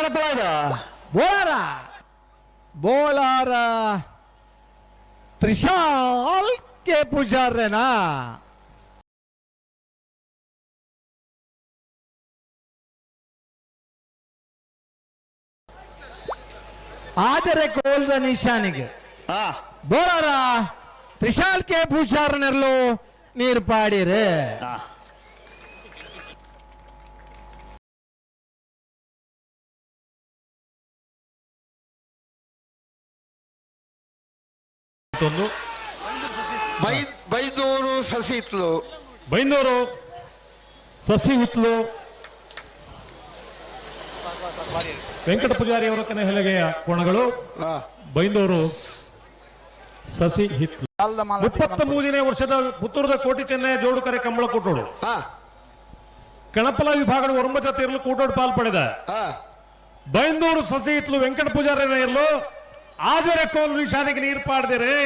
ಕಣಪ್ಪಳ ಇದು ಬೋಳಾರ ಬೋಳಾರ ತ್ರಿಶಾಲ್ ಕೆ ಪೂಜಾರ್ರೇನಾ? ಆದರೆ ಕೋಲ್ದ ನಿಶಾನಿಗೆ ಬೋಳಾರ ತ್ರಿಶಾಲ್ ಕೆ ಪೂಜಾರನೆರಲು ನೀರು ಪಾಡಿರೆ. ಬೈದೂರು ಸಸಿ ಹಿತ್ಲು, ಬೈಂದೂರು ಸಸಿ ಹಿತ್ಲು ವೆಂಕಟ ಪೂಜಾರಿ ಅವರ ಕನೆಹೆಲಗೆಯ ಕೋಣಗಳು. ಬೈಂದೂರು ಸಸಿ ಹಿತ್ಲು 33ನೇ ವರ್ಷದ ಪುತ್ತೂರದ ಕೋಟಿ ಚೆನ್ನಯ ಜೋಡುಕರೆ ಕಂಬಳ ಕೂಟೋಡು ಕಣಪಲ ವಿಭಾಗದ ಒರಂಬ ತೀರಲು ಕೂಟೋಡು ಪಾಲ್ಪಡಿದ. ಬೈಂದೂರು ಸಸಿ ಹಿತ್ಲು ವೆಂಕಟ ಪೂಜಾರಿ ಇರಲು ಆಜರೆ ಕೋಲ್ ನಿಶಾನಿಗೆ ನೀರು ಪಾಡ್ದಿರಿ.